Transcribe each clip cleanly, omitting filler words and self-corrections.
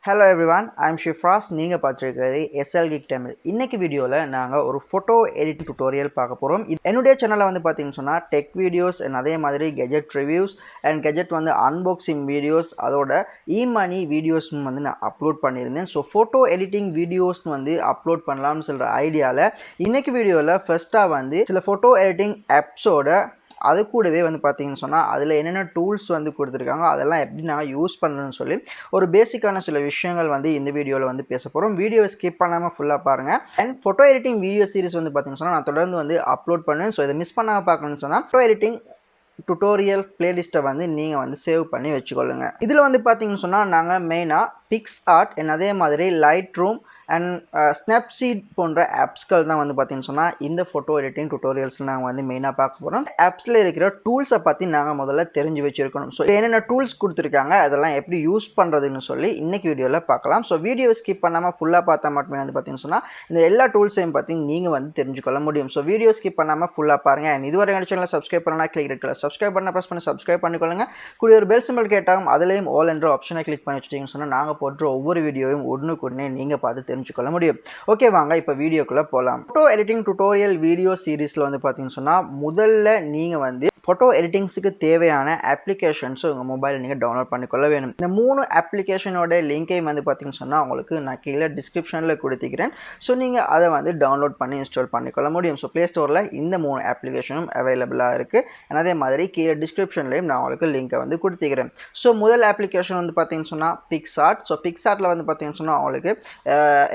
Hello everyone, I am Shifras. நீங்கள் பார்த்துருக்கிறது SL Geek Tamil. இன்னைக்கு வீடியோவில் நாங்கள் ஒரு ஃபோட்டோ எடிட்டிங் டுட்டோரியல் பார்க்க போகிறோம். என்னுடைய சேனலில் வந்து பார்த்தீங்கன்னு சொன்னால் டெக் வீடியோஸ் அண்ட் அதே மாதிரி கெஜெட் ரிவ்யூஸ் அண்ட் கெஜெட் வந்து அன்பாக்சிங் வீடியோஸ் அதோட இ-மணி வீடியோஸ் வந்து நான் அப்லோட் பண்ணியிருந்தேன். ஸோ ஃபோட்டோ எடிட்டிங் வீடியோஸ் வந்து அப்லோட் பண்ணலாம்னு சொல்கிற ஐடியாவில் இன்னைக்கு வீடியோவில் ஃபர்ஸ்ட்டாக வந்து சில ஃபோட்டோ எடிட்டிங் ஆப்ஸோட அது கூடவே வந்து பார்த்தீங்கன்னு சொன்னால் அதில் என்னென்ன டூல்ஸ் வந்து கொடுத்துருக்காங்க அதெல்லாம் எப்படி நான் யூஸ் பண்ணுறேன்னு சொல்லி ஒரு பேசிக்கான சில விஷயங்கள் வந்து இந்த வீடியோவில் வந்து பேச போகிறோம். வீடியோவை ஸ்கிப் பண்ணாமல் ஃபுல்லாக பாருங்கள். And photo editing video series வந்து பார்த்தீங்கன்னு சொன்னால் நான் தொடர்ந்து வந்து அப்லோட் பண்ணுவேன். ஸோ இதை மிஸ் பண்ணாமல் பார்க்கணும்னு சொன்னால் ஃபோட்டோ எடிட்டிங் டுட்டோரியல் பிளேலிஸ்ட்டை வந்து நீங்கள் வந்து சேவ் பண்ணி வச்சுக்கொள்ளுங்க. இதில் வந்து பார்த்தீங்கன்னு சொன்னால் நாங்கள் மெயினாக Picsart அண்ட் அதே மாதிரி Lightroom அண்ட் ஸ்னாப்சீட் போன்ற ஆப்ஸ்கள் தான் வந்து பார்த்தீங்கன்னு சொன்னால் இந்த ஃபோட்டோ எடிட்டிங் டுட்டோரியல்ஸில் நாங்கள் வந்து மெயினாக பார்க்க போகிறோம். ஆப்ஸில் இருக்கிற டூல்ஸை பற்றி நாங்கள் முதல்ல தெரிஞ்சு வச்சுருக்கணும். ஸோ என்னென்ன டூல்ஸ் கொடுத்துருக்காங்க அதெல்லாம் எப்படி யூஸ் பண்ணுறதுன்னு சொல்லி இன்றைக்கி வீடியோவில் பார்க்கலாம். ஸோ வீடியோவை ஸ்கிப் பண்ணாமல் ஃபுல்லாக பார்த்தா மட்டுமே வந்து பார்த்தீங்கன்னு சொன்னால் இந்த எல்லா டூல்ஸையும் பற்றி நீங்கள் வந்து தெரிஞ்சுக்கொள்ள முடியும். ஸோ வீடியோ ஸ்கிப் பண்ணாமல் ஃபுல்லாக பாருங்கள். அண்ட் இதுவரை எங்கள் சேனலில் சப்ஸ்கிரைப் பண்ணலாம் கிளிக் இருக்கல சப்ஸ்கிரைப் பண்ண ப்ரெஸ் பண்ணி சப்ஸ்கிரைப் பண்ணிக்கொள்ளுங்க. கூடிய ஒரு பெல் சிம்பிள் கேட்டாலும் அதுலேயும் ஆல் என்ற ஆப்ஷனை கிளிக் பண்ணி வச்சுட்டிங்கன்னு சொன்னால் நாங்கள் போட்டு ஒவ்வொரு வீடியோவையும் உடனுக்குடனே நீங்கள் பார்த்து தெரிஞ்சுக்கொள்ள முடியும். ஓகே, வாங்க இப்போ வீடியோக்குள்ளே போகலாம். ஃபோட்டோ எடிட்டிங் டுட்டோரியல் வீடியோ சீரீஸில் வந்து பார்த்தீங்கன்னு சொன்னால் முதல்ல நீங்கள் வந்து ஃபோட்டோ எடிட்டிங்ஸுக்கு தேவையான அப்ளிகேஷன்ஸ் உங்கள் மொபைலில் நீங்கள் டவுன்லோட் பண்ணிக்கொள்ள வேணும். இந்த 3 அப்ளிகேஷனோட லிங்கையும் வந்து பார்த்தீங்கன்னு சொன்னால் உங்களுக்கு நான் கீழே டிஸ்கிரிப்ஷனில் கொடுத்துக்கிறேன். ஸோ நீங்கள் அதை வந்து டவுன்லோட் பண்ணி இன்ஸ்டால் பண்ணிக்கொள்ள முடியும். ஸோ ப்ளே ஸ்டோரில் இந்த 3 அப்ளிகேஷனும் அவைலபிளாக இருக்குது. அதே மாதிரி கீழே டிஸ்கிரிப்ஷன்லேயும் நான் உங்களுக்கு லிங்கை வந்து கொடுத்துக்கிறேன். ஸோ முதல் அப்ளிகேஷன் வந்து பார்த்தீங்கன்னு சொன்னால் Picsart. ஸோ Picsartல வந்து பார்த்தீங்கன்னு சொன்னால் உங்களுக்கு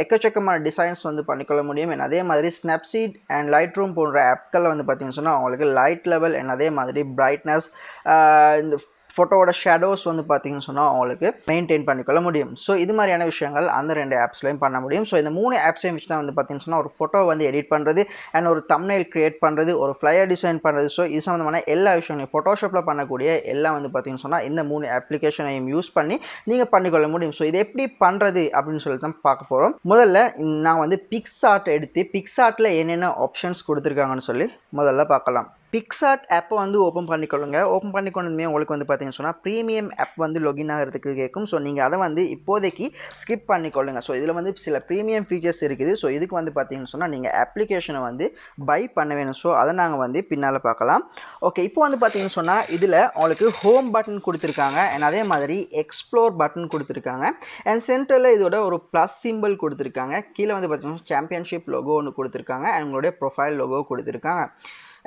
எக்கச்சக்கமான டிசைன்ஸ் வந்து பண்ணிக்கொள்ள முடியும். அதே மாதிரி ஸ்னாப்சீட் அண்ட் லைட்ரூம் போன்ற ஆப்களில் வந்து பார்த்தீங்கன்னு சொன்னால் உங்களுக்கு லைட் லெவல் அண்ட் அதே மாதிரி பிரைட்னஸ் இந்த ஃபோட்டோவோட ஷேடோஸ் வந்து பார்த்தீங்கன்னு சொன்னால் அவங்களுக்கு மெயின்டைன் பண்ணிக்கொள்ள முடியும். ஸோ இது மாதிரியான விஷயங்கள் அந்த 2 ஆப்ஸ்லையும் பண்ண முடியும். ஸோ இந்த 3 ஆப்ஸையும் வச்சு தான் வந்து பார்த்தீங்கன்னு சொன்னால் ஒரு ஃபோட்டோ வந்து எடிட் பண்ணுறது அண்ட் ஒரு தம்ப்நெயில் கிரியேட் பண்ணுறது, ஒரு ஃப்ளையர் டிசைன் பண்ணுறது, ஸோ இது சம்மந்தமான எல்லா விஷயங்களையும் ஃபோட்டோஷாப்பில் பண்ணக்கூடிய எல்லாம் வந்து பார்த்தீங்கன்னு சொன்னால் இந்த 3 அப்ளிகேஷனையும் யூஸ் பண்ணி நீங்கள் பண்ணிக்கொள்ள முடியும். ஸோ இது எப்படி பண்ணுறது அப்படின்னு சொல்லி தான் பார்க்க போகிறோம். முதல்ல நான் வந்து Picsart எடுத்து Picsartல என்னென்ன ஆப்ஷன்ஸ் கொடுத்துருக்காங்கன்னு சொல்லி முதல்ல பார்க்கலாம். Picsart ஆப்பை வந்து ஓப்பன் பண்ணிக்கொள்ளுங்க. ஓப்பன் பண்ணிக்கொண்டதுமே உங்களுக்கு வந்து பார்த்தீங்கன்னு சொன்னால் ப்ரீமியம் ஆப் வந்து லொகின் ஆகிறதுக்கு கேட்கும். ஸோ நீங்கள் அதை வந்து இப்போதைக்கு ஸ்கிப் பண்ணிக்கொள்ளுங்க. ஸோ இதில் வந்து சில ப்ரீமியம் ஃபீச்சர்ஸ் இருக்குது. ஸோ இதுக்கு வந்து பார்த்தீங்கன்னு சொன்னால் நீங்கள் அப்ளிகேஷனை வந்து பை பண்ண வேணும். ஸோ அதை நாங்கள் வந்து பின்னால் பார்க்கலாம். ஓகே, இப்போ வந்து பார்த்தீங்கன்னு சொன்னால் இதில் உங்களுக்கு ஹோம் பட்டன் கொடுத்துருக்காங்க அண்ட் அதே மாதிரி எக்ஸ்ப்ளோர் பட்டன் கொடுத்துருக்காங்க அண்ட் சென்டரில் இதோட ஒரு ப்ளஸ் சிம்பிள் கொடுத்துருக்காங்க. கீழே வந்து பார்த்தீங்கன்னா சாம்பியன்ஷிப் லோகோ ஒன்று கொடுத்துருக்காங்க அண்ட் உங்களுடைய ப்ரொஃபைல் லோகோ கொடுத்துருக்காங்க.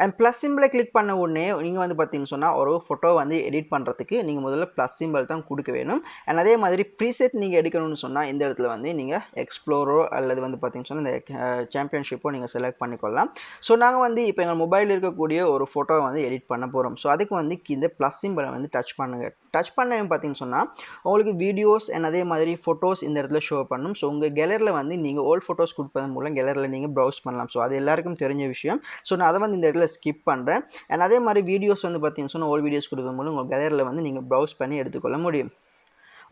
அண்ட் ப்ளஸ் சிம்பிளை கிளிக் பண்ண உடனே நீங்கள் வந்து பார்த்தீங்கன்னு சொன்னால் ஒரு ஃபோட்டோ வந்து எடிட் பண்ணுறதுக்கு நீங்கள் முதல்ல ப்ளஸ் சிம்பிள் தான் கொடுக்க வேணும். அண்ட் அதே மாதிரி ப்ரீசெட் நீங்கள் எடுக்கணும்னு சொன்னால் இந்த இடத்துல வந்து நீங்கள் எக்ஸ்ப்ளோரோ அல்லது வந்து பார்த்தீங்கன்னு சொன்னால் இந்த சாம்பியன்ஷிப்போ நீங்கள் செலக்ட் பண்ணிக்கொள்ளலாம். ஸோ நாங்கள் வந்து இப்போ எங்கள் மொபைலில் இருக்கக்கூடிய ஒரு ஃபோட்டோவை வந்து எடிட் பண்ண போகிறோம். ஸோ அதுக்கு வந்து இந்த ப்ளஸ் சிம்பிளை வந்து டச் பண்ணுங்கள். டச் பண்ண பார்த்தீங்கன்னு சொன்னால் உங்களுக்கு வீடியோஸ் அண்ட் அதே மாதிரி ஃபோட்டோஸ் இந்த இடத்துல ஷோ பண்ணும். ஸோ உங்கள் கேலரியில் வந்து நீங்கள் ஓல்ட் ஃபோட்டோஸ் கொடுப்பதன் மூலம் கேலரியில் நீங்கள் ப்ரௌஸ் பண்ணலாம். ஸோ அது எல்லாருக்கும் தெரிஞ்ச விஷயம். ஸோ நான் அதை வந்து இந்த இடத்துல ஸ்கிப் பண்ணுறேன். அண்ட் அதே மாதிரி வீடியோஸ் வந்து பார்த்தீங்கன்னு சொன்னால் ஓல்ட் வீடியோஸ் கொடுக்கும் போது உங்கள் கேலரியில் வந்து நீங்கள் ப்ரௌஸ் பண்ணி எடுத்துக்கொள்ள முடியும்.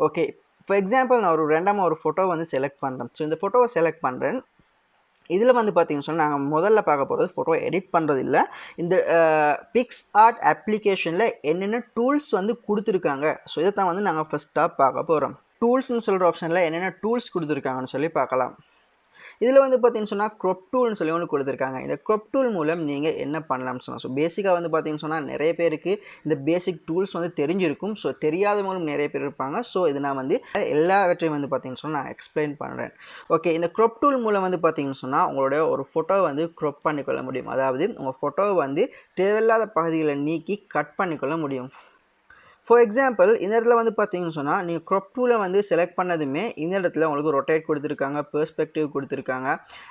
ஓகே, ஃபார் எக்ஸாம்பிள் நான் ஒரு ரெண்டாம் ஒரு ஃபோட்டோ வந்து செலக்ட் பண்ணுறேன். ஸோ இந்த ஃபோட்டோவை செலக்ட் பண்ணுறேன். இதில் வந்து பார்த்தீங்கன்னு சொன்னால் நாங்கள் முதல்ல பார்க்க போகிறது ஃபோட்டோ எடிட் பண்ணுறது இல்லை. இந்த Picsart அப்ளிகேஷனில் என்னென்ன டூல்ஸ் வந்து கொடுத்துருக்காங்க. ஸோ இதை தான் வந்து நாங்கள் ஃபஸ்ட்டாக பார்க்க போகிறோம். டூல்ஸ்னு சொல்கிற ஆப்ஷனில் என்னென்ன டூல்ஸ் கொடுத்துருக்காங்கன்னு சொல்லி பார்க்கலாம். இதில் வந்து பார்த்தீங்கன்னு சொன்னால் க்ரொப் டூல்னு சொல்லி ஒன்று கொடுத்துருக்காங்க. இந்த க்ரொப் டூல் மூலம் நீங்கள் என்ன பண்ணலாம்னு சொன்னால் ஸோ பேசிக்காக வந்து பார்த்தீங்கன்னு சொன்னால் நிறைய பேருக்கு இந்த பேசிக் டூல்ஸ் வந்து தெரிஞ்சிருக்கும். ஸோ தெரியாதவங்களும் நிறைய பேர் இருப்பாங்க. ஸோ இது நான் வந்து எல்லாவற்றையும் வந்து பார்த்தீங்கன்னு சொன்னால் நான் எக்ஸ்பிளைன் பண்ணுறேன். ஓகே, இந்த க்ரொப் டூல் மூலம் வந்து பார்த்தீங்கன்னு சொன்னால் உங்களுடைய ஒரு ஃபோட்டோவை வந்து க்ரொப் பண்ணிக்கொள்ள முடியும். அதாவது உங்கள் ஃபோட்டோவை வந்து தேவையில்லாத பகுதிகளை நீக்கி கட் பண்ணிக்கொள்ள முடியும். ஃபார் எக்ஸாம்பிள் இந்த இடத்துல வந்து பார்த்தீங்கன்னு சொன்னால் நீங்கள் க்ரொப் டூலை வந்து செலக்ட் பண்ணதுமே இந்த இடத்துல உங்களுக்கு ரொட்டேட் கொடுத்துருக்காங்க, பெர்ஸ்பெக்டிவ் கொடுத்துருக்காங்க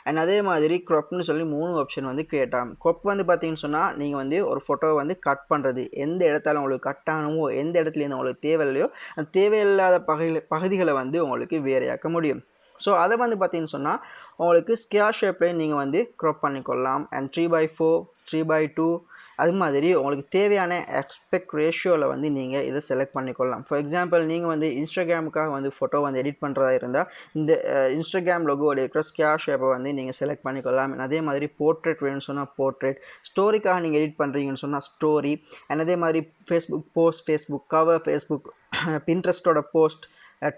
அண்ட் அதே மாதிரி க்ரொப்னு சொல்லி 3 ஆப்ஷன் வந்து கிரியேட் ஆகும். க்ரொப் வந்து பார்த்தீங்கன்னு சொன்னால் நீங்கள் வந்து ஒரு ஃபோட்டோவை வந்து கட் பண்ணுறது, எந்த இடத்தால உங்களுக்கு கட் ஆகணுமோ எந்த இடத்துலேருந்து உங்களுக்கு தேவையில்லையோ அந்த தேவையில்லாத பகுதிகளை வந்து உங்களுக்கு வேறையாக்க முடியும். ஸோ அதை வந்து பார்த்தீங்கன்னு சொன்னால் உங்களுக்கு ஸ்கொயர் ஷேப்லேயே நீங்கள் வந்து க்ரொப் பண்ணிக்கொள்ளலாம் அண்ட் 3/4 3/2 அது மாதிரி உங்களுக்கு தேவையான ஆஸ்பெக்ட் ரேஷியோவில் வந்து நீங்கள் இதை செலக்ட் பண்ணிக்கொள்ளலாம். ஃபார் எக்ஸாம்பிள் நீங்கள் வந்து இன்ஸ்டாகிராமுக்காக வந்து ஃபோட்டோ வந்து எடிட் பண்ணுறதா இருந்தால் இந்த இன்ஸ்டாகிராம் லோகோவில் இருக்கிற ஸ்கொயர் ஷேப்பை வந்து நீங்கள் செலக்ட் பண்ணிக்கொள்ளலாம். அதே மாதிரி போர்ட்ரேட் வேணும்னு சொன்னால் போர்ட்ரேட், ஸ்டோரிக்காக நீங்கள் எடிட் பண்ணுறீங்கன்னு சொன்னால் ஸ்டோரி அண்ட் அதே மாதிரி Facebook post, Facebook cover, Facebook பின்ட்ரெஸ்ட்டோட post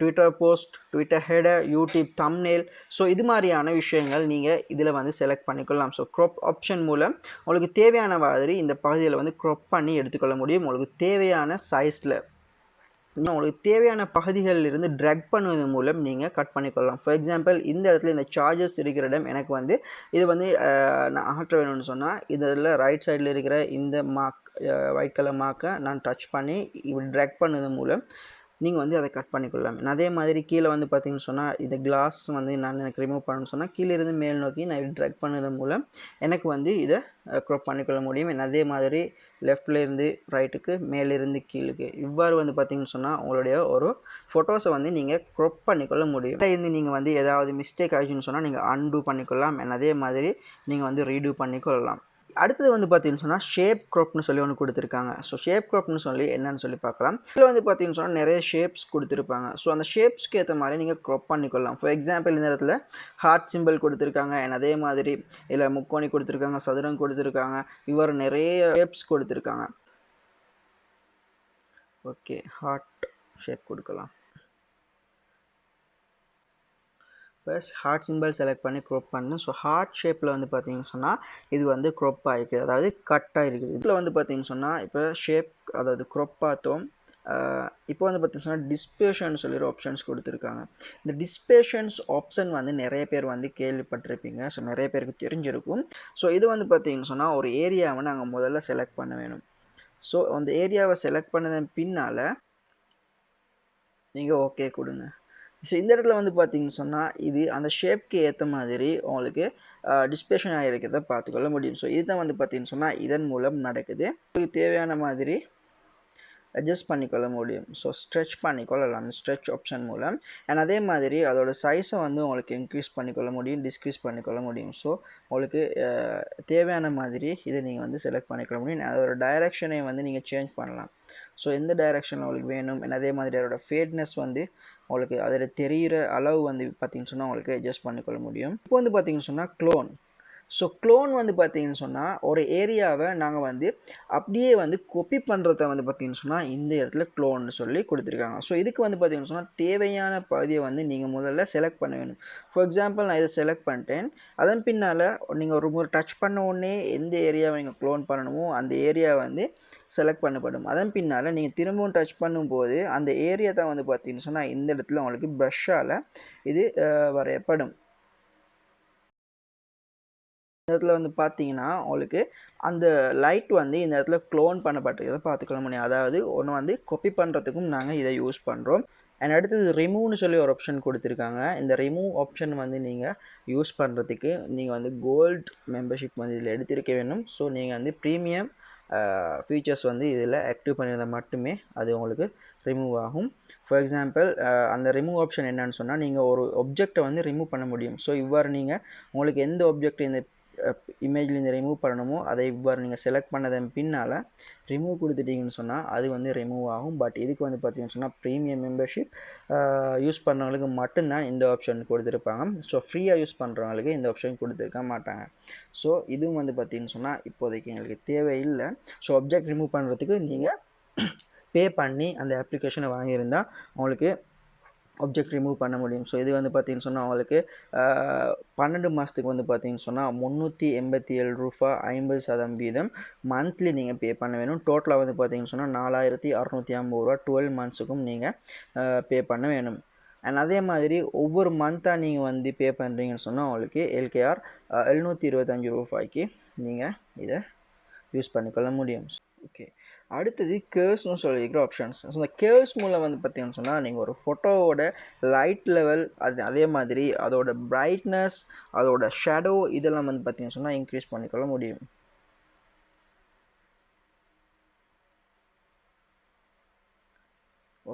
Twitter post, Twitter header, YouTube thumbnail. So இது மாதிரியான விஷயங்கள் நீங்கள் இதில் வந்து செலக்ட் பண்ணிக்கொள்ளலாம். ஸோ க்ராப் ஆப்ஷன் மூலம் உங்களுக்கு தேவையான மாதிரி இந்த பகுதியில் வந்து க்ராப் பண்ணி எடுத்துக்கொள்ள முடியும். உங்களுக்கு தேவையான சைஸில் உங்களுக்கு தேவையான பகுதிகளில் இருந்து ட்ராக் பண்ணுவதன் மூலம் நீங்கள் கட் பண்ணிக்கொள்ளலாம். ஃபார் எக்ஸாம்பிள் இந்த இடத்துல இந்த சார்ஜஸ் இருக்கிற இடம் எனக்கு வந்து இது வந்து நான் அகற்ற வேணும்னு சொன்னால் இதில் ரைட் சைடில் இருக்கிற இந்த மார்க் ஒயிட் கலர் மார்க்கை நான் டச் பண்ணி இப்படி ட்ராக் பண்ணுவதன் மூலம் நீங்கள் வந்து அதை கட் பண்ணிக்கொள்ளலாம். அதே மாதிரி கீழே வந்து பார்த்தீங்கன்னு சொன்னால் இந்த கிளாஸ் வந்து நான் எனக்கு ரிமூவ் பண்ணணும்னு சொன்னால் கீழே இருந்து மேல் நோக்கி நான் இப்படி ட்ராக் பண்ணுவதன் மூலம் எனக்கு வந்து இதை க்ராப் பண்ணிக்கொள்ள முடியும். அதே மாதிரி லெஃப்ட்லேருந்து ரைட்டுக்கு மேலிருந்து கீழுக்கு இவ்வாறு வந்து பார்த்தீங்கன்னு சொன்னால் உங்களுடைய ஒரு ஃபோட்டோஸை வந்து நீங்கள் க்ராப் பண்ணிக்கொள்ள முடியும். இதில் நீங்கள் வந்து ஏதாவது மிஸ்டேக் ஆகிடுச்சுன்னு சொன்னால் நீங்கள் அன்டூ பண்ணிக்கொள்ளலாம். அதே மாதிரி நீங்கள் வந்து ரீடூ பண்ணிக்கொள்ளலாம். அடுத்தது வந்து பார்த்தீங்கன்னு சொன்னால் ஷேப் க்ராப்னு சொல்லி ஒன்று கொடுத்துருக்காங்க. ஸோ ஷேப் க்ராப்னு சொல்லி என்னன்னு சொல்லி பார்க்கலாம். இதில் வந்து பார்த்தீங்கன்னு சொன்னால் நிறைய ஷேப்ஸ் கொடுத்துருப்பாங்க. ஸோ அந்த ஷேப்ஸ்க்கு ஏற்ற மாதிரி நீங்கள் க்ராப் பண்ணிக்கொள்ளலாம். ஃபார் எக்ஸாம்பிள் இந்த இடத்துல ஹார்ட் சிம்பிள் கொடுத்துருக்காங்க. அதே மாதிரி இதில் முக்கோணி கொடுத்துருக்காங்க, சதுரம் கொடுத்துருக்காங்க, இவ்வாறு நிறைய ஷேப்ஸ் கொடுத்துருக்காங்க. ஓகே, ஹார்ட் ஷேப் கொடுக்கலாம். ஃபர்ஸ்ட் ஹார்ட் சிம்பிள் செலக்ட் பண்ணி க்ராப் பண்ணணும். ஸோ ஹார்ட் ஷேப்பில் வந்து பார்த்தீங்கன்னு சொன்னால் இது வந்து க்ராப் ஆகிருக்குது, அதாவது கட் ஆகிருக்குது. இதில் வந்து பார்த்தீங்கன்னு சொன்னால் இப்போ ஷேப் அதாவது க்ராப் பார்த்தோம். இப்போ வந்து பார்த்தீங்கன்னு சொன்னால் டிஸ்பேஷன் சொல்லி ஒரு ஆப்ஷன்ஸ் கொடுத்துருக்காங்க. இந்த டிஸ்பேஷன்ஸ் ஆப்ஷன் வந்து நிறைய பேர் வந்து கேள்விப்பட்டிருப்பீங்க. ஸோ நிறைய பேருக்கு தெரிஞ்சிருக்கும். ஸோ இது வந்து பார்த்தீங்கன்னு சொன்னால் ஒரு ஏரியாவை நாங்கள் முதல்ல செலக்ட் பண்ண வேணும். ஸோ அந்த ஏரியாவை செலக்ட் பண்ணதன் பின்னால் நீங்கள் ஓகே கொடுங்க. ஸோ இந்த இடத்துல வந்து பார்த்தீங்கன்னு சொன்னால் இது அந்த ஷேப்க்கு ஏற்ற மாதிரி உங்களுக்கு டிஸ்பேஷன் ஆகிருக்கிறத பார்த்துக்கொள்ள முடியும். ஸோ இதுதான் வந்து பார்த்தீங்கன்னு சொன்னால் இதன் மூலம் நடக்குது. உங்களுக்கு தேவையான மாதிரி அட்ஜஸ்ட் பண்ணிக்கொள்ள முடியும். ஸோ ஸ்ட்ரெச் பண்ணிக்கொள்ளலாம் ஸ்ட்ரெச் ஆப்ஷன் மூலம். அதே மாதிரி அதோட சைஸை வந்து உங்களுக்கு இன்க்ரீஸ் பண்ணிக்கொள்ள முடியும், டிஸ்க்ரீஸ் பண்ணிக்கொள்ள முடியும். ஸோ உங்களுக்கு தேவையான மாதிரி இதை நீங்கள் வந்து செலக்ட் பண்ணிக்கொள்ள முடியும். அதோட டைரெக்ஷனை வந்து நீங்கள் சேஞ்ச் பண்ணலாம். ஸோ எந்த டைரெக்ஷனில் உங்களுக்கு வேணும். அதே மாதிரி அதோட ஃபேட்னஸ் வந்து உங்களுக்கு அதில் தெரிகிற அளவு வந்து பார்த்தீங்கன்னு சொன்னால் உங்களுக்கு அட்ஜஸ்ட் பண்ணிக்கொள்ள முடியும். இப்போ வந்து பார்த்தீங்கன்னு சொன்னால் க்ளோன். ஸோ க்ளோன் வந்து பார்த்தீங்கன்னு சொன்னால் ஒரு ஏரியாவை நாங்கள் வந்து அப்படியே வந்து கொப்பி பண்ணுறத வந்து பார்த்தீங்கன்னு சொன்னால் இந்த இடத்துல க்ளோன்னு சொல்லி கொடுத்துருக்காங்க. ஸோ இதுக்கு வந்து பார்த்தீங்கன்னு சொன்னால் தேவையான பகுதியை வந்து நீங்கள் முதல்ல செலக்ட் பண்ண வேணும். ஃபார் எக்ஸாம்பிள் நான் இதை செலக்ட் பண்ணிட்டேன். அதன் பின்னால் நீங்கள் ஒரு முறை டச் பண்ண உடனே எந்த ஏரியாவை நீங்கள் க்ளோன் பண்ணணுமோ அந்த ஏரியா வந்து செலக்ட் பண்ணப்படும். அதன் பின்னால் நீங்கள் திரும்பவும் டச் பண்ணும்போது அந்த ஏரியா தான் வந்து பார்த்தீங்கன்னு சொன்னால் இந்த இடத்துல உங்களுக்கு ப்ரஷ்ஷால் இது வரையப்படும். இந்த இடத்துல வந்து பார்த்தீங்கன்னா உங்களுக்கு அந்த லைட் வந்து இந்த இடத்துல க்ளோன் பண்ணப்பட்டிருக்கிறத பார்த்துக்கொள்ள முடியும். அதாவது ஒன்று வந்து காப்பி பண்ணுறதுக்கும் நாங்கள் இதை யூஸ் பண்ணுறோம். அண்ட் அடுத்தது ரிமூவ்னு சொல்லி ஒரு ஆப்ஷன் கொடுத்துருக்காங்க. இந்த ரிமூவ் ஆப்ஷன் வந்து நீங்கள் யூஸ் பண்ணுறதுக்கு நீங்கள் வந்து கோல்டு மெம்பர்ஷிப் வந்து இதில் எடுத்திருக்க வேணும். ஸோ நீங்கள் வந்து ப்ரீமியம் ஃபீச்சர்ஸ் வந்து இதில் ஆக்டிவ் பண்ணியிருந்தால் மட்டுமே அது உங்களுக்கு ரிமூவ் ஆகும். ஃபார் எக்ஸாம்பிள் அந்த ரிமூவ் ஆப்ஷன் என்னன்னு சொன்னால் நீங்கள் ஒரு ஆப்ஜெக்டை வந்து ரிமூவ் பண்ண முடியும். ஸோ இவ்வாறு நீங்கள் உங்களுக்கு எந்த ஆப்ஜெக்ட் இந்த இமேஜில் இந்த ரிமூவ் பண்ணணுமோ அதை இவ்வாறு நீங்கள் செலக்ட் பண்ணதன் பின்னால் ரிமூவ் கொடுத்துட்டிங்கன்னு சொன்னால் அது வந்து ரிமூவ் ஆகும். பட் இதுக்கு வந்து பார்த்தீங்கன்னு சொன்னால் ப்ரீமியம் மெம்பர்ஷிப் யூஸ் பண்ணுறவங்களுக்கு மட்டும்தான் இந்த ஆப்ஷன் கொடுத்துருப்பாங்க. ஸோ ஃப்ரீயாக யூஸ் பண்ணுறவங்களுக்கு இந்த ஆப்ஷன் கொடுத்துருக்க மாட்டாங்க. ஸோ இதுவும் வந்து பார்த்தீங்கன்னு சொன்னால் இப்போதைக்கு எங்களுக்கு தேவையில்லை. ஸோ ஆப்ஜெக்ட் ரிமூவ் பண்ணுறதுக்கு நீங்கள் பே பண்ணி அந்த அப்ளிகேஷனை வாங்கியிருந்தால் உங்களுக்கு ஆப்ஜெக்ட் ரிமூவ் பண்ண முடியும். ஸோ இது வந்து பார்த்தீங்கன்னு சொன்னால் உங்களுக்கு 12 மாதத்துக்கு வந்து பார்த்தீங்கன்னு சொன்னால் ₹387.50 மந்த்லி நீங்கள் பே பண்ண வேணும். டோட்டலாக வந்து பார்த்தீங்கன்னு சொன்னால் ₹4650 12 மந்த்ஸுக்கும் நீங்கள் பே பண்ண வேணும். அண்ட் அதே மாதிரி ஒவ்வொரு மந்த்தாக நீங்கள் வந்து பே பண்ணுறீங்கன்னு சொன்னால் உங்களுக்கு LKR ₹725க்கு நீங்கள் இதை யூஸ் பண்ணிக்கொள்ள முடியும். ஓகே, அடுத்தது கேர்வ்ஸ்னு சொல்லியிருக்கிற ஆப்ஷன்ஸ். ஸோ இந்த கேர்வ்ஸ் மூலம் வந்து பார்த்தீங்கன்னு சொன்னால் நீங்கள் ஒரு ஃபோட்டோவோட லைட் லெவல் அதே மாதிரி அதோட பிரைட்னஸ் அதோட ஷேடோ இதெல்லாம் வந்து பார்த்தீங்கன்னு சொன்னால் இன்க்ரீஸ் பண்ணிக்கொள்ள முடியும்.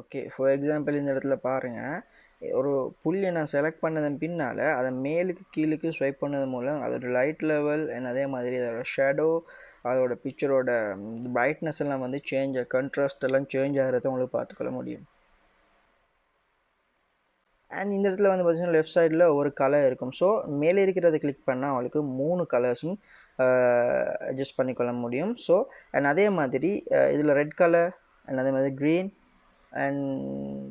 ஓகே, ஃபார் எக்ஸாம்பிள் இந்த இடத்துல பாருங்கள், ஒரு புள்ளியை நான் செலக்ட் பண்ணதன் பின்னால் அதை மேலுக்கு கீழுக்கு ஸ்வைப் பண்ணது மூலம் அதோட லைட் லெவல் அதே மாதிரி அதோட ஷேடோ அதோட பிக்சரோட பிரைட்னஸ் எல்லாம் வந்து கண்ட்ராஸ்ட் எல்லாம் சேஞ்ச் ஆகிறத உங்களுக்கு பார்த்துக்கொள்ள முடியும். அண்ட் இந்த இடத்துல வந்து பார்த்தீங்கன்னா லெஃப்ட் சைடில் ஒரு கலர் இருக்கும். ஸோ மேலே இருக்கிறத கிளிக் பண்ணால் அவங்களுக்கு 3 கலர்ஸும் அட்ஜஸ்ட் பண்ணிக்கொள்ள முடியும். ஸோ அண்ட் அதே மாதிரி இதில் ரெட் கலர் அண்ட் அதே மாதிரி green and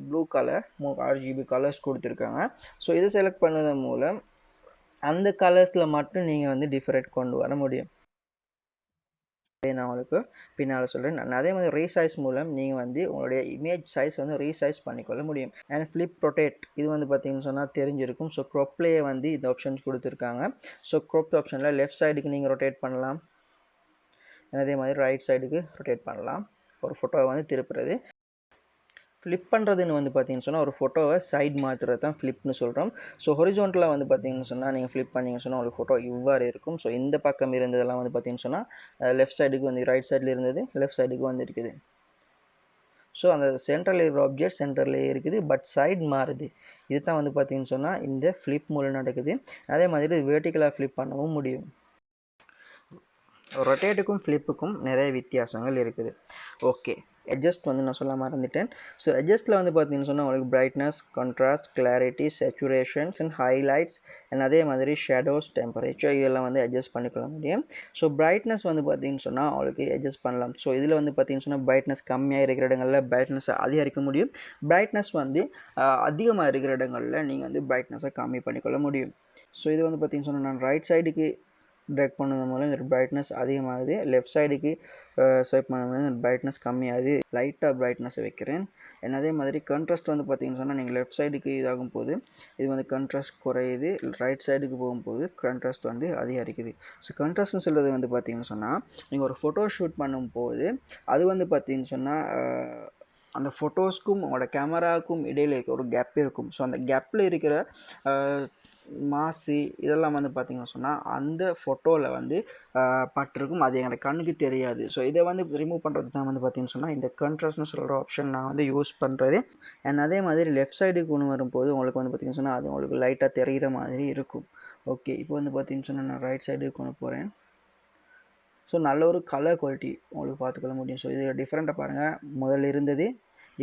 blue colour RGB colours கொடுத்துருக்காங்க. ஸோ இதை செலக்ட் பண்ணதன் மூலம் அந்த கலர்ஸில் மட்டும் நீங்கள் வந்து டிஃபரெண்ட் கொண்டு வர முடியும். நான் உங்களுக்கு பின்னால் சொல்கிறேன். அதே மாதிரி ரீசைஸ் மூலம் நீங்கள் வந்து உங்களுடைய இமேஜ் சைஸ் வந்து ரீசைஸ் பண்ணிக்கொள்ள முடியும். அண்ட் ஃப்ளிப் ரொட்டேட் இது வந்து பார்த்தீங்கன்னு சொன்னால் தெரிஞ்சிருக்கும். ஸோ க்ரோப்லேயே வந்து இந்த ஆப்ஷன்ஸ் கொடுத்துருக்காங்க. ஸோ க்ரோப் ஆப்ஷனில் லெஃப்ட் சைடுக்கு நீங்கள் ரொட்டேட் பண்ணலாம், அதே மாதிரி ரைட் சைடுக்கு ரொட்டேட் பண்ணலாம். ஒரு ஃபோட்டோவை வந்து திருப்புறது. ஃப்ளிப் பண்ணுறதுன்னு வந்து பார்த்தீங்கன்னு சொன்னால் ஒரு ஃபோட்டோவை சைட் மாற்றுறது தான் ஃப்ளிப்னு சொல்கிறோம். ஸோ ஹொரிஜோன்டலாக வந்து பார்த்தீங்கன்னு சொன்னால் நீங்கள் ஃப்ளிப் பண்ணிங்கன்னு சொன்னால் ஒரு ஃபோட்டோ இவ்வாறு இருக்கும். ஸோ இந்த பக்கம் இருந்ததெல்லாம் வந்து பார்த்தீங்கன்னு சொன்னால் லெஃப்ட் சைடுக்கு வந்து ரைட் சைடில் இருந்தது லெஃப்ட் சைடுக்கு வந்து இருக்குது. ஸோ அந்த சென்டரில் இருக்கிற ஆப்ஜெக்ட் சென்டர்லேயே இருக்குது, பட் சைட் மாறுது. இது தான் வந்து பார்த்தீங்கன்னு சொன்னால் இந்த ஃப்ளிப் மூலம் நடக்குது. அதே மாதிரி வெர்டிக்கலாக ஃப்ளிப் பண்ணவும் முடியும். ரொட்டேட்டுக்கும் ஃப்ளிப்புக்கும் நிறைய வித்தியாசங்கள் இருக்குது. ஓகே, அட்ஜஸ்ட் வந்து நான் சொல்ல மறந்துட்டேன். ஸோ அட்ஜஸ்ட்டில் வந்து பார்த்தீங்கன்னு சொன்னால் உங்களுக்கு brightness, contrast, clarity, saturations and highlights and அதே மாதிரி ஷேடோஸ், டெம்பரேச்சர் இதெல்லாம் வந்து அட்ஜஸ்ட் பண்ணிக்கொள்ள முடியும். ஸோ பிரைட்னஸ் வந்து பார்த்தீங்கன்னு சொன்னால் உங்களுக்கு அட்ஜஸ்ட் பண்ணலாம். ஸோ இதில் வந்து பார்த்தீங்கன்னு சொன்னால் பிரைட்னஸ் கம்மியாக இருக்கிற இடங்களில் பிரைட்னஸை அதிகரிக்க முடியும். பிரைட்னஸ் வந்து அதிகமாக இருக்கிற இடங்களில் நீங்கள் வந்து பிரைட்னஸை கம்மி பண்ணிக்கொள்ள முடியும். ஸோ இது வந்து பார்த்தீங்கன்னு சொன்னால் நான் ரைட் சைடுக்கு ட்ராக் பண்ணது மூலம் இந்த பிரைட்னஸ் அதிகமாகுது, லெஃப்ட் சைடுக்கு ஸ்வைப் பண்ண மூலம் இந்த பிரைட்னஸ் கம்மியாகுது. லைட்டாக பிரைட்னஸை வைக்கிறேன். அதே மாதிரி கான்ட்ராஸ்ட் வந்து பார்த்தீங்கன்னு சொன்னால் நீங்கள் லெஃப்ட் சைடுக்கு இதாகும் போது இது வந்து கான்ட்ராஸ்ட் குறையுது, ரைட் சைடுக்கு போகும்போது கான்ட்ராஸ்ட் வந்து அதிகரிக்குது. ஸோ கான்ட்ராஸ்ட்னு சொல்கிறது வந்து பார்த்தீங்கன்னு சொன்னால் நீங்கள் ஒரு ஃபோட்டோ ஷூட் பண்ணும்போது அது வந்து பார்த்தீங்கன்னு சொன்னால் அந்த ஃபோட்டோஸ்க்கும் உங்களோட கேமராவுக்கும் இடையில் இருக்க ஒரு கேப் இருக்கும். ஸோ அந்த கேப்பில் இருக்கிற மாசி இதெல்லாம் வந்து பார்த்திங்கன்னு சொன்னால் அந்த ஃபோட்டோவில் வந்து பட்டிருக்கும், அது எங்களோட கண்ணுக்கு தெரியாது. ஸோ இதை வந்து ரிமூவ் பண்ணுறது தான் வந்து பார்த்திங்கன்னு சொன்னால் இந்த கான்ட்ராஸ்ட்னு சொல்கிற ஆப்ஷன் நான் வந்து யூஸ் பண்ணுறது. அண்ட் அதே மாதிரி லெஃப்ட் சைடுக்கு கொண்டு வரும்போது உங்களுக்கு வந்து பார்த்திங்கன்னு சொன்னால் அது உங்களுக்கு லைட்டாக தெரிகிற மாதிரி இருக்கும். ஓகே, இப்போ வந்து பார்த்திங்கன்னு சொன்னால் நான் ரைட் சைடுக்கு கொண்டு போகிறேன். ஸோ நல்ல ஒரு கலர் குவாலிட்டி உங்களுக்கு பார்த்துக்கொள்ள முடியும். ஸோ இதில் டிஃப்ரெண்ட்டாக பாருங்கள், முதல்ல இருந்தது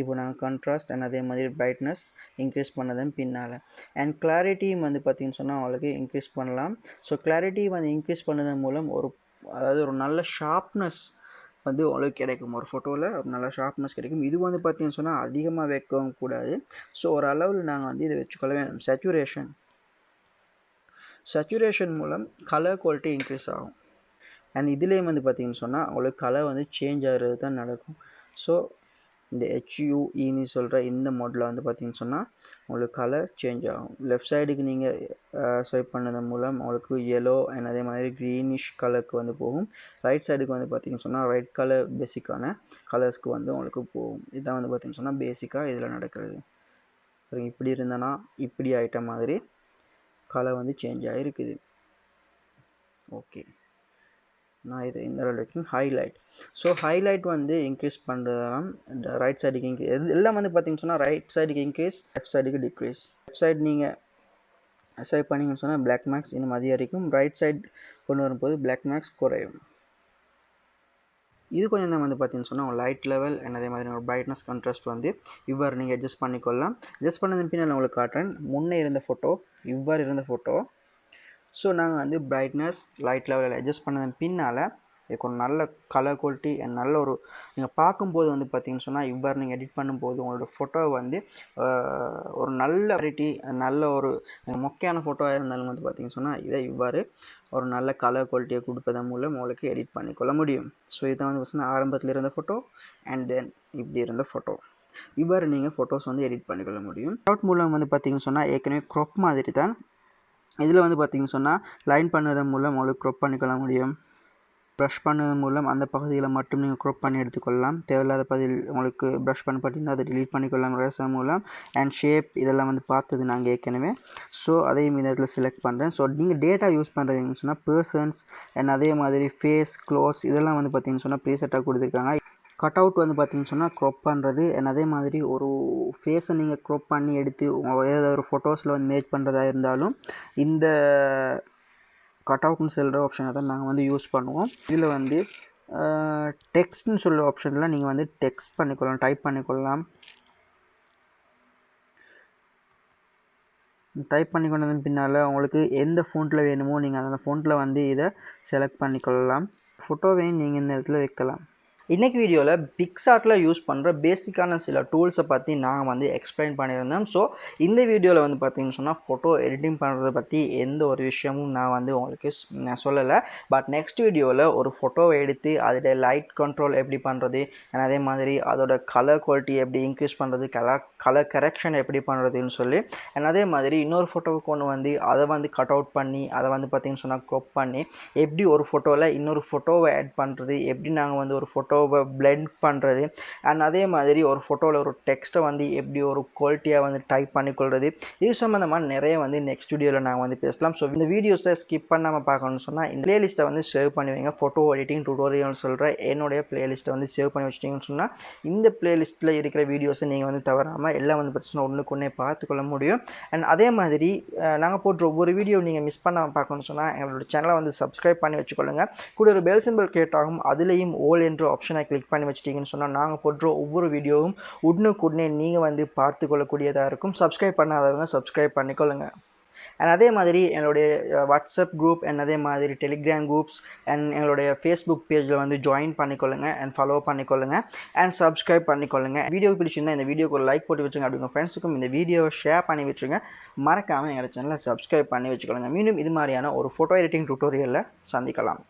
இப்போ நாங்கள் கான்ட்ராஸ்ட் அண்ட் அதே மாதிரி பிரைட்னஸ் இன்க்ரீஸ் பண்ணதன் பின்னால். அண்ட் கிளாரிட்டியும் வந்து பார்த்திங்கன்னு சொன்னால் உங்களுக்கு இன்க்ரீஸ் பண்ணலாம். ஸோ கிளாரிட்டி வந்து இன்க்ரீஸ் பண்ணதன் மூலம் அதாவது ஒரு நல்ல ஷார்ப்னஸ் வந்து உங்களுக்கு கிடைக்கும். ஒரு ஃபோட்டோவில் ஒரு நல்ல ஷார்ப்னஸ் கிடைக்கும். இது வந்து பார்த்திங்கன்னு சொன்னால் அதிகமாக வைக்கவும் கூடாது. ஸோ ஒரு அளவில் நாங்கள் வந்து இதை வச்சுக்கொள்ள வேண்டும். சேச்சுரேஷன் மூலம் கலர் குவாலிட்டி இன்க்ரீஸ் ஆகும். அண்ட் இதுலேயும் வந்து பார்த்திங்கன்னு சொன்னால் உங்களுக்கு கலர் வந்து சேஞ்ச் ஆகிறது தான் நடக்கும். ஸோ இந்த HUEன்னு சொல்கிற இந்த மோடில் வந்து பார்த்திங்கன்னு சொன்னால் உங்களுக்கு கலர் சேஞ்ச் ஆகும். லெஃப்ட் சைடுக்கு நீங்கள் ஸ்வைப் பண்ணதன் மூலம் உங்களுக்கு yellow அண்ட் அதே மாதிரி க்ரீனிஷ் கலருக்கு வந்து போகும். ரைட் சைடுக்கு வந்து பார்த்திங்கன்னு சொன்னால் ரெட் கலர் பேசிக்கான கலர்ஸ்க்கு வந்து உங்களுக்கு போகும். இதுதான் வந்து பார்த்திங்கன்னு சொன்னால் பேசிக்காக இதில் நடக்கிறது. இப்படி இருந்தனா இப்படி ஆகிட்ட மாதிரி கலர் வந்து சேஞ்ச் ஆகிருக்குது. ஓகே, நான் இது இந்த அளவுக்கு ஹைலைட். ஸோ ஹைலைட் வந்து இன்க்ரீஸ் பண்ணுறதுலாம் ரைட் சைடுக்கு இன்க்ரீஸ் எல்லாம் வந்து பார்த்திங்கன்னு சொன்னால் ரைட் சைடுக்கு இன்க்ரீஸ், லெஃப்ட் சைடுக்கு டிக்ரீஸ். லெஃப்ட் சைடு நீங்கள் ஸ்வைப் பண்ணிங்கன்னு சொன்னால் பிளாக் மார்க்ஸ் இன்னும் அதிகரிக்கும், ரைட் சைடு கொண்டு வரும்போது பிளாக் மார்க்ஸ் குறையும். இது கொஞ்சம் தான் வந்து பார்த்திங்கன்னு சொன்னால் லைட் லெவல் அண்ட் அதே மாதிரி ஒரு பிரைட்னஸ் கான்ட்ராஸ்ட் வந்து இவ்வாறு நீங்கள் அட்ஜஸ்ட் பண்ணிக்கொள்ளலாம். அட்ஜஸ்ட் பண்ணது பின்னால் நான் உங்களுக்கு காட்டுறேன். முன்னே இருந்த ஃபோட்டோ இவ்வாறு இருந்த ஃபோட்டோ. ஸோ நாங்கள் வந்து பிரைட்னஸ் லைட் லெவலில் அட்ஜஸ்ட் பண்ணதன் பின்னால் இதுக்கு ஒரு நல்ல கலர் குவாலிட்டி அண்ட் நல்ல ஒரு நீங்கள் பார்க்கும்போது வந்து பார்த்திங்கன்னு சொன்னால் இவ்வாறு நீங்கள் எடிட் பண்ணும்போது உங்களோட ஃபோட்டோ வந்து ஒரு நல்ல குவாலிட்டி, நல்ல ஒரு மொக்கையான ஃபோட்டோவாக இருந்தாலும் வந்து பார்த்திங்கன்னு சொன்னால் இதை இவ்வாறு ஒரு நல்ல கலர் குவாலிட்டியை கொடுப்பதன் மூலம் உங்களுக்கு எடிட் பண்ணிக்கொள்ள முடியும். ஸோ இதை வந்து பார்த்தீங்கன்னா ஆரம்பத்தில் இருந்த ஃபோட்டோ அண்ட் தென் இப்படி இருந்த ஃபோட்டோ இவ்வாறு நீங்கள் ஃபோட்டோஸ் வந்து எடிட் பண்ணிக்கொள்ள முடியும். ஷார்ட் மூலம் வந்து பார்த்திங்கன்னு சொன்னால் ஏற்கனவே க்ராப் மாதிரி தான். இதில் வந்து பார்த்திங்கன்னு சொன்னால் லைன் பண்ணுவதன் மூலம் உங்களுக்கு க்ராப் பண்ணிக்கொள்ள முடியும். ப்ரஷ் பண்ணுவதன் மூலம் அந்த பகுதியில் மட்டும் நீங்கள் க்ராப் பண்ணி எடுத்துக்கொள்ளலாம். தேவையில்லாத பகுதியில் உங்களுக்கு ப்ரஷ் பண்ண பார்த்தீங்கன்னா அதை டிலீட் பண்ணிக்கொள்ளலாம் ரேசர் மூலம். அண்ட் ஷேப் இதெல்லாம் வந்து பார்த்தது நாங்கள் ஏற்கனவே. ஸோ அதையும் இந்த இடத்துல செலக்ட் பண்ணுறேன். ஸோ நீங்கள் டேட்டா யூஸ் பண்ணுறதுன்னு சொன்னால் பர்சன்ஸ் அண்ட் அதே மாதிரி ஃபேஸ், க்ளோத்ஸ் இதெல்லாம் வந்து பார்த்திங்கன்னு சொன்னால் ப்ரீசெட்டாக கொடுத்துருக்காங்க. கட் அவுட் வந்து பார்த்திங்கன்னு சொன்னால் க்ராப் பண்ணுறது அண்ட் அதே மாதிரி ஒரு ஃபேஸை நீங்கள் க்ராப் பண்ணி எடுத்து ஏதாவது ஒரு ஃபோட்டோஸில் வந்து மேட்ச் பண்ணுறதா இருந்தாலும் இந்த கட் அவுட்னு சொல்கிற ஆப்ஷனை தான் நாங்கள் வந்து யூஸ் பண்ணுவோம். இதில் வந்து டெக்ஸ்ட்னு சொல்கிற ஆப்ஷனில் நீங்கள் வந்து டெக்ஸ்ட் பண்ணிக்கொள்ளலாம், டைப் பண்ணிக்கொள்ளலாம். டைப் பண்ணி கொண்டதன் பின்னால் உங்களுக்கு எந்த ஃபோன்ட்டில் வேணுமோ நீங்கள் அந்த ஃபோன்ட்டில் வந்து இதை செலக்ட் பண்ணிக்கொள்ளலாம். ஃபோட்டோவையும் நீங்கள் இந்த இடத்துல வைக்கலாம். இன்னைக்கு வீடியோவில் பிக்சார்ட்டில் யூஸ் பண்ணுற பேசிக்கான சில டூல்ஸை பற்றி நான் வந்து எக்ஸ்பிளைன் பண்ணியிருந்தேன். ஸோ இந்த வீடியோவில் வந்து பார்த்தீங்கன்னு சொன்னால் ஃபோட்டோ எடிட்டிங் பண்ணுறதை பற்றி எந்த ஒரு விஷயமும் நான் வந்து உங்களுக்கு நான் சொல்லலை. பட் நெக்ஸ்ட் வீடியோவில் ஒரு ஃபோட்டோவை எடுத்து அதோட லைட் கண்ட்ரோல் எப்படி பண்ணுறது, அதே மாதிரி அதோட கலர் குவாலிட்டி எப்படி இன்க்ரீஸ் பண்ணுறது, கலர் கரெக்ஷன் எப்படி பண்ணுறதுன்னு சொல்லி, அதே மாதிரி இன்னொரு ஃபோட்டோவை கொண்டு வந்து அதை வந்து கட் அவுட் பண்ணி அதை வந்து பார்த்தீங்கன்னு சொன்னால் க்ராப் பண்ணி எப்படி ஒரு ஃபோட்டோவில் இன்னொரு ஃபோட்டோவை ஆட் பண்ணுறது, எப்படி நாங்கள் வந்து ஒரு ஃபோட்டோவை பிளெண்ட் பண்ணுறது, அண்ட் அதே மாதிரி ஒரு ஃபோட்டோவில் ஒரு டெக்ஸ்ட்டை வந்து எப்படி ஒரு குவாலிட்டியாக வந்து டைப் பண்ணிக்கொள்வது, இது சம்மந்தமாக நிறைய வந்து நெக்ஸ்ட் வீடியோவில் நாங்கள் வந்து பேசலாம். ஸோ இந்த வீடியோஸை ஸ்கிப் பண்ணாமல் பார்க்கணும்னு சொன்னால் இந்த பிளேலிஸ்ட்டை வந்து சேவ் பண்ணி வைங்க. ஃபோட்டோ எடிட்டிங் டுட்டோரியல் சொல்கிற என்னுடைய பிளேலிஸ்ட்டை வந்து சேவ் பண்ணி வச்சிட்டிங்கன்னு சொன்னால் இந்த பிளேலிஸ்ட்டில் இருக்கிற வீடியோஸை நீங்கள் வந்து தவறாமல் எல்லாம் வந்து பார்த்தீங்கன்னா ஒன்றுக்கு ஒன்றே பார்த்துக்கொள்ள முடியும். அண்ட் அதே மாதிரி நாங்கள் போடுற ஒவ்வொரு வீடியோ நீங்கள் மிஸ் பண்ணாமல் பார்க்கணும்னு சொன்னால் எங்களோட சேனலை வந்து சப்ஸ்கிரைப் பண்ணி வச்சுக்கொள்ளுங்க. கூட ஒரு பெல் சிம்பிள் கேட்டாகும், அதுலேயும் ஓல் என்ற ஆப்ஷனை கிளிக் பண்ணி வச்சிட்டிங்கன்னு சொன்னால் நாங்கள் போடுற ஒவ்வொரு வீடியோவும் உடனுக்குடனே நீங்கள் வந்து பார்த்து கொள்ளக்கூடியதாக இருக்கும். சப்ஸ்கிரைப் பண்ணாதவங்க சப்ஸ்கிரைப் பண்ணிக்கொள்ளுங்க. அண்ட் அதே மாதிரி என்னுடைய வாட்ஸ்அப் குரூப் அண்ட் அதே மாதிரி டெலிகிராம் குரூப்ஸ் அண்ட் எங்களுடைய ஃபேஸ்புக் பேஜில் வந்து ஜாயின் பண்ணிக்கொள்ளுங்க அண்ட் ஃபாலோ பண்ணிக்கொள்ளுங்க அண்ட் சப்ஸ்கிரைப் பண்ணிக்கொள்ளுங்க. வீடியோ பிடிச்சிருந்தால் இந்த வீடியோக்கு ஒரு லைக் போட்டு வச்சுங்க. அப்படி உங்கள் ஃப்ரெண்ட்ஸுக்கும் இந்த வீடியோவை ஷேர் பண்ணி வச்சுருங்க. மறக்காமல் எங்கள் சேனலை சப்ஸ்கிரைப் பண்ணி வச்சுக்கொள்ளுங்க. மீண்டும் இது மாதிரியான ஒரு ஃபோட்டோ எடிட்டிங் டுட்டோரியலில் சந்திக்கலாம்.